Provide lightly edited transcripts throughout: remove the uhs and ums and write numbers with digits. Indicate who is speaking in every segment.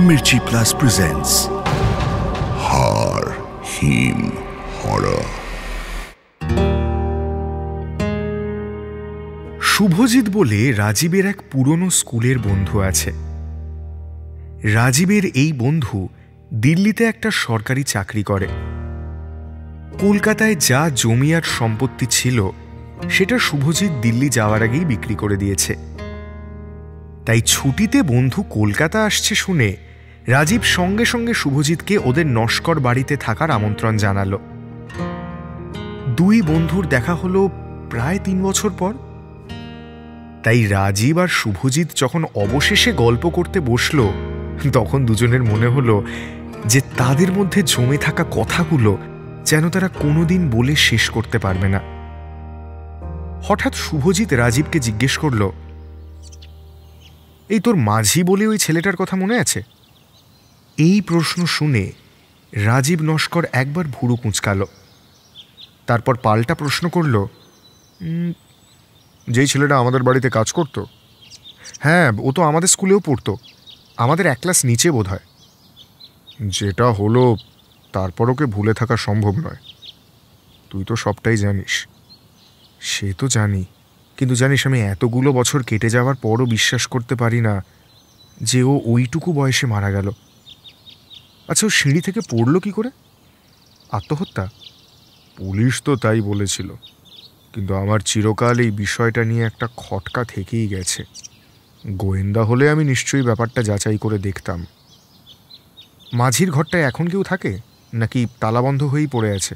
Speaker 1: Mirchi Plus presents Har Him Horror.
Speaker 2: Subhajit বলে রাজীবের এক পুরনো স্কুলের বন্ধু আছে। রাজীবের এই বন্ধু দিল্লিতে একটা সরকারি চাকরি করে। কলকাতায় যা জমি আর সম্পত্তি ছিল সেটা শুভজিৎ দিল্লি যাওয়ার আগেই বিক্রি করে দিয়েছে। তাই ছুটিতে বন্ধু কলকাতা আসছে শুনে রাজীব সঙ্গে সঙ্গে শুভজিৎকে ওদের নস্কর বাড়িতে থাকার আমন্ত্রণ জানালো। দুই বন্ধুর দেখা হলো প্রায় 3 বছর পর। তাই রাজীব আর শুভজিৎ যখন অবশেষে গল্প করতে বসলো তখন দুজনের মনে হলো যে তাদের মধ্যে জমে থাকা কথাগুলো যেন তারা কোনোদিন বলে শেষ করতে পারবে না। হঠাৎ শুভজিৎ রাজীবকে জিজ্ঞেস করল, এই তোর মাঝি বলে ওই ছেলেটার কথা মনে আছে? এই প্রশ্ন শুনে রাজীব নস্কর একবার ভুরু কুঁচকাল। তারপর পাল্টা প্রশ্ন করল, যেই ছেলেটা আমাদের বাড়িতে কাজ করত? হ্যাঁ, ও তো আমাদের স্কুলেও পড়তো, আমাদের 1 ক্লাস নিচে বোধ হয়। যেটা হলো তারপর ওকে ভুলে থাকা সম্ভব নয়। তুই তো সবটাই জানিস। সে তো জানি, কিন্তু জানিস আমি এতগুলো বছর কেটে যাওয়ার পরও বিশ্বাস করতে পারি না যে ও ওইটুকু বয়সে মারা গেল। আচ্ছা, ও সিঁড়ি থেকে পড়ল কি করে? আত্মহত্যা? পুলিশ তো তাই বলেছিল, কিন্তু আমার চিরকাল এই বিষয়টা নিয়ে একটা খটকা থেকেই গেছে। গোয়েন্দা হলে আমি নিশ্চয়ই ব্যাপারটা যাচাই করে দেখতাম। মাঝির ঘরটায় এখন কেউ থাকে নাকি তালাবন্ধ হয়েই পড়ে আছে?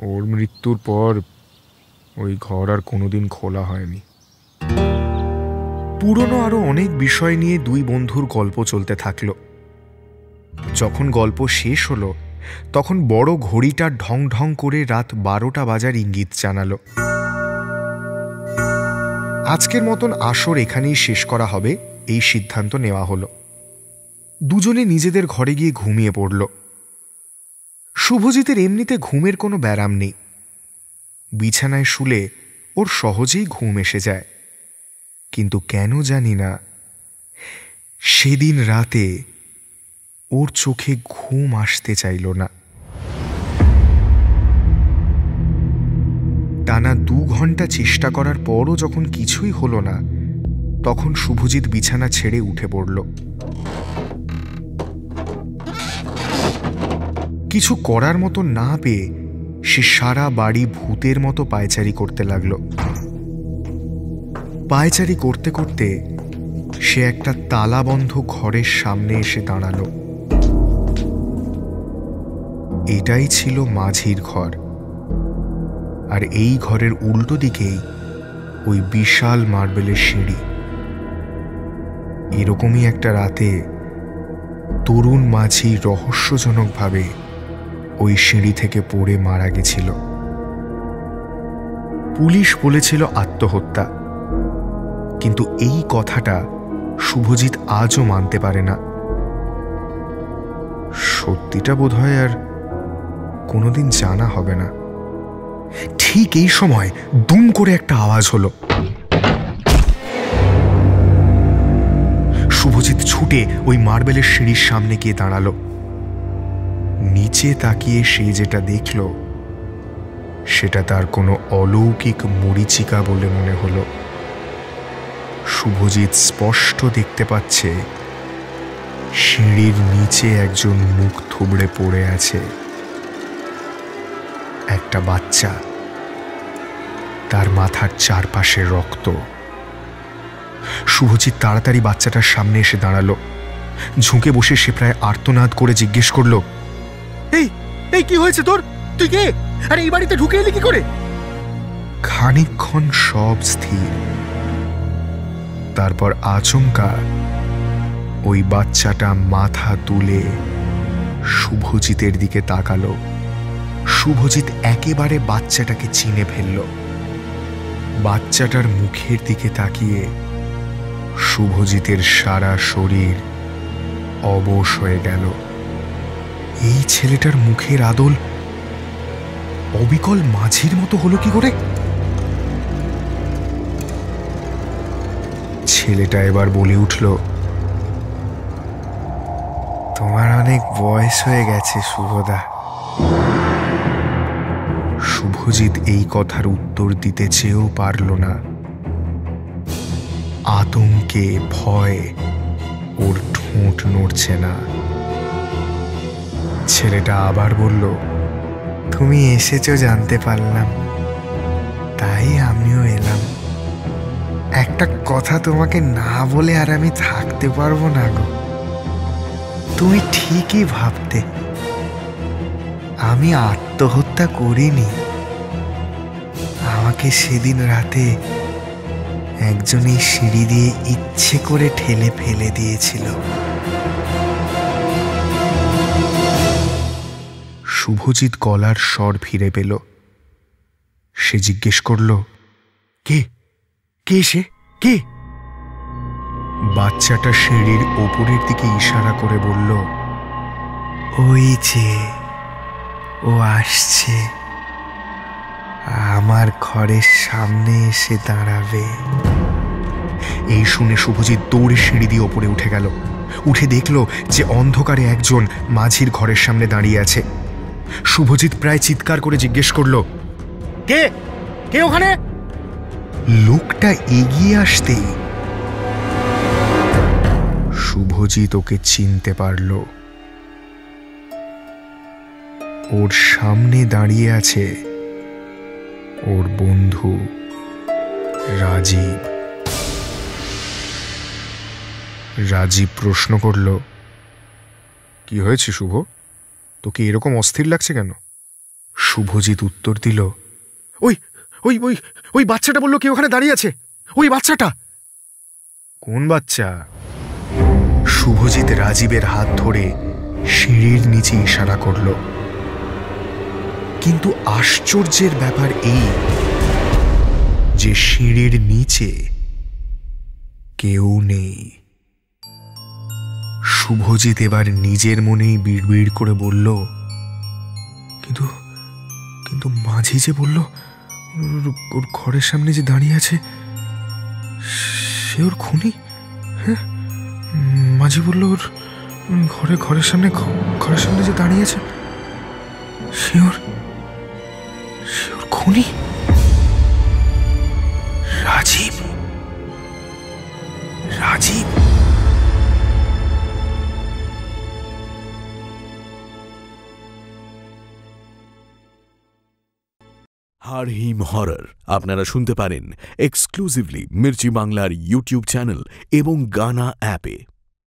Speaker 2: ওর মৃত্যুর পর ওই ঘর আর কোনোদিন খোলা হয়নি। পুরনো আরো অনেক বিষয় নিয়ে দুই বন্ধুর গল্প চলতে থাকলো। যখন গল্প শেষ হলো তখন বড় ঘড়িটা ঢং ঢং করে রাত 12টা বাজার ইঙ্গিত জানালো। আজকের মতন আসর এখানেই শেষ করা হবে, এই সিদ্ধান্ত নেওয়া হলো। দুজনে নিজেদের ঘরে গিয়ে ঘুমিয়ে পড়ল। শুভজিতের এমনিতে ঘুমের কোনো ব্যারাম নেই। বিছানায় শুলে ওর সহজেই ঘুম এসে যায়, কিন্তু কেন জানি না সেদিন রাতে ওর চোখে ঘুম আসতে চাইল না। টানা 2 ঘন্টা চেষ্টা করার পরও যখন কিছুই হলো না তখন শুভজিৎ বিছানা ছেড়ে উঠে পড়ল। কিছু করার মতো না পেয়ে সে সারা বাড়ি ভূতের মতো পায়চারি করতে লাগলো। পায়চারি করতে করতে সে একটা তালাবন্ধ ঘরের সামনে এসে দাঁড়ালো। এটাই ছিল মাঝির ঘর, আর এই ঘরের উল্টো দিকেই ওই বিশাল মার্বেলের সিঁড়ি। এরকমই একটা রাতে তরুণ মাঝি রহস্যজনকভাবে ওই সিঁড়ি থেকে পড়ে মারা গেছিল। পুলিশ বলেছিল আত্মহত্যা, কিন্তু এই কথাটা শুভজিৎ আজও মানতে পারে না। সত্যিটা বোধহয় আর কোনোদিন জানা হবে না। ঠিক এই সময় দুম করে একটা আওয়াজ হলো। শুভজিৎ ছুটে ওই মার্বেলের সিঁড়ির সামনে গিয়ে দাঁড়ালো। নিচে তাকিয়ে সে যেটা দেখল সেটা তার কোনো অলৌকিক মরীচিকা বলে মনে হলো। শুভজিৎ স্পষ্ট দেখতে পাচ্ছে সিঁড়ির নিচে একজন মুখ থুবড়ে পড়ে আছে। একটা বাচ্চা, তার মাথার চারপাশে রক্ত। শুভজিৎ তাড়াতাড়ি বাচ্চাটার সামনে এসে দাঁড়ালো। ঝুঁকে বসে সে প্রায় আর্তনাদ করে জিজ্ঞেস করলো, এই এই কি হয়েছে তোর? তুই কে? আরে এই বাড়িতে ঢুকে এলি কি করে? খানিকক্ষণ সব স্থির। তারপর আচমকা ওই বাচ্চাটা মাথা তুলে শুভজিতের দিকে তাকালো। শুভজিৎ একেবারে বাচ্চাটাকে চিনে ফেলল। বাচ্চাটার মুখের দিকে তাকিয়ে শুভজিতের সারা শরীর অবশ হয়ে গেল। এই ছেলেটার মুখের আদল অবিকল মাঝির মতো হলো কি করে? ছেলেটা এবার বলে উঠল, তোমার অনেক বয়স হয়ে গেছে শুভদা। শুভজিৎ এই কথার উত্তর দিতে চেয়েও পারল না। আতঙ্কে ভয় ওর ঠোঁট নড়ছে না। ছেলেটা আবার বলল, তুমি এসেছো জানতে পারলাম, তাই আমিও এলাম। একটা কথা তোমাকে না বলে আর আমি থাকতে পারবো না গো। তুমি ঠিকই ভাবতে, আমি আত্মহত্যা করিনি। আমাকে সেদিন রাতে একজন এই সিঁড়ি দিয়ে ইচ্ছে করে ঠেলে ফেলে দিয়েছিল। শুভজিৎ গলার স্বর ফিরে পেল। সে জিজ্ঞেস করল, কে কে সে কে? বাচ্চাটা সিঁড়ির ওপরের দিকে ইশারা করে বলল, ওই যে ও আসছে, আমার ঘরের সামনে এসে দাঁড়াবে। এই শুনে শুভজিৎ দৌড়ে সিঁড়ি দিয়ে ওপরে উঠে গেল। উঠে দেখল যে অন্ধকারে একজন মাঝির ঘরের সামনে দাঁড়িয়ে আছে। শুভজিৎ প্রায় চিৎকার করে জিজ্ঞেস করল, কে কে ওখানে? লোকটা এগিয়ে আসতেই শুভজিৎ ওকে চিনতে পারল। ওর সামনে দাঁড়িয়ে আছে ওর বন্ধু রাজীব। রাজীব প্রশ্ন করল, কি হয়েছে শুভ? তোকে এরকম অস্থির লাগছে কেন? শুভজিৎ উত্তর দিল, ওই ওই ওই ওই বাচ্চাটা বললো কি ওখানে দাঁড়িয়ে আছে, ওই বাচ্চাটা। কোন বাচ্চা? শুভজিৎ রাজীবের হাত ধরে সিঁড়ির নিচে ইশারা করল। কিন্তু আশ্চর্যের ব্যাপার এই যে সিঁড়ির নিচে কেউ নেই। শুভজিৎ এবার নিজের মনেই বিড়বিড় করে বলল, কিন্তু কিন্তু মাঝি যে বলল ওর ঘরের সামনে যে দাঁড়িয়ে আছে সে ওর খুনি। হ্যাঁ, মাঝি বলল ওর ঘরের সামনে যে দাঁড়িয়ে আছে সে ওর খুনি। রাজীব রাজীব
Speaker 1: হাড় হিম হরর আপনারা শুনতে পারেন এক্সক্লুসিভলি মির্চি বাংলার ইউটিউব চ্যানেল এবং গানা অ্যাপে।